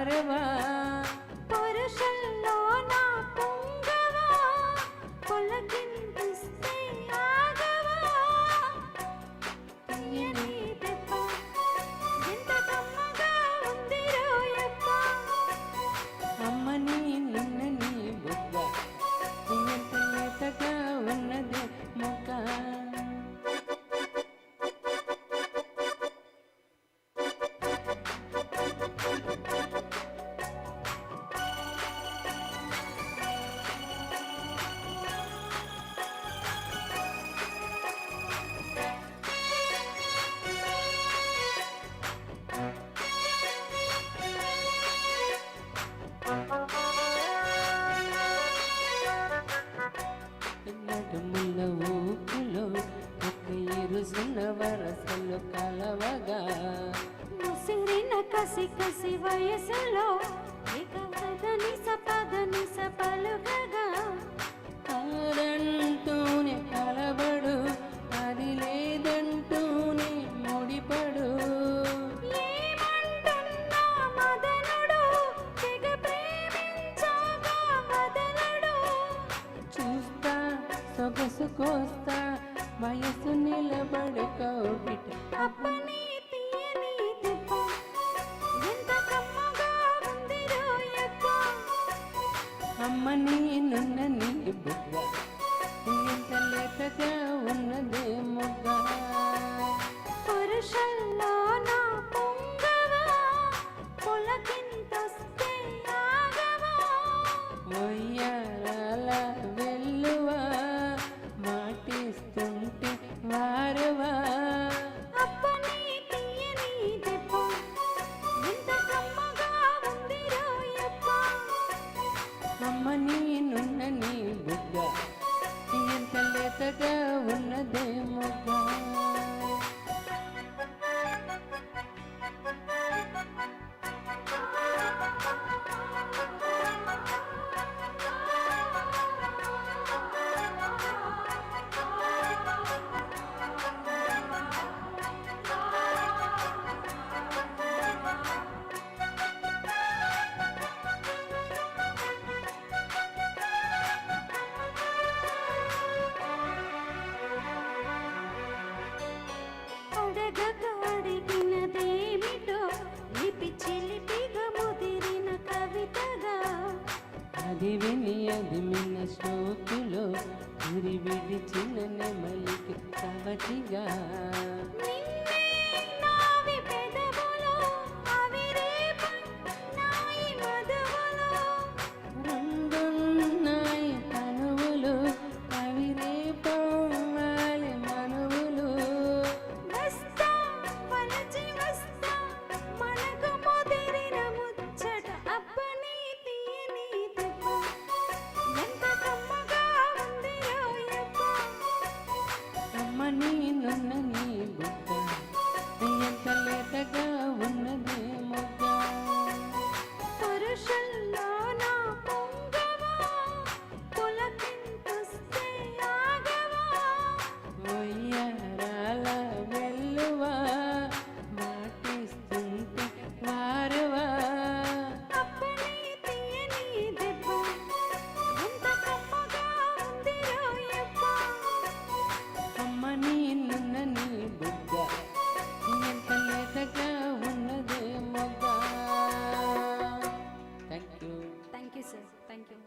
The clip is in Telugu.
వారవా పరుషంలో నా పొంగవా పొలకింపిస్తే ఆగవా తీయని దెబ్బ ఎంత కమ్మగా ఉంది రోయప్ప అమ్మని నిన్నని బుగ్గ ఎంత లేతగా ఉన్నదే మొగ్గ నడుముల ఊపులో ఒక ఇరుసున్న వరసలు కలవగా ముసిరిన కసి కసి వయసులో ఇక పదని సపలుగగా కాదంటూనే కలబడు అది లేదంటూనే ముడిపడు ఏమంటున్నా మదనుడు తెగ ప్రేమించాగా వదలడు చూస్తా సొగసు కోస్తా వయసు నిలబడు కౌగిట అప్పని తీయని దెబ్బ ఎంత కమ్మగా ఉంది రోయప్ప అమ్మని నున్నని బుగ్గ ఎంత లేతగా ఉన్నదే మొగ్గ పురుషంలో నా పొంగవా పొలకింతొస్తే ఆగవా వయ్యారాల వెల్లువా మాటిస్తుంటే వారవా అప్పని తీయని దెబ్బ ఎంత కమ్మగా ఉంది రోయప్ప అమ్మని నున్నని బుగ్గ ఎంత లేతగా ఉన్నదే మొగ్గ అడగక అడిగినదేమిటో లిపి చిలిపిగా ముదిరిన కవితగా అది విని అది మిన్న శ్లోకులో ఉరి విడిచిన నెమలికి కవటిగా నిన్నే నావి పెదవులు అవిరేపన్నాయి మధువులు రెండున్నాయి తనువులు అవి రేపవ్వాలి మనువులు వస్తా వలచి వస్తా మనకు ముదిరిన ముచ్చట అప్పని తీయని దెబ్బ ఎంత కమ్మగా ఉంది రోయప్ప అమ్మని నున్నని బుగ్గ ఎంత లేతగా ఉన్నదే మొగ్గ పురుషంలో నా పొంగవా పొలకింతొస్తే ఆగవా వయ్యారాల వెల్లువా మాటిస్తుంటే వారవా అప్పని తీయని దెబ్బ ఎంత కమ్మగా ఉంది రోయప్ప అమ్మని నున్నని బుగ్గ ఎంత లేతగా ఉన్నదే మొగ్గ thank you thank you sir thank you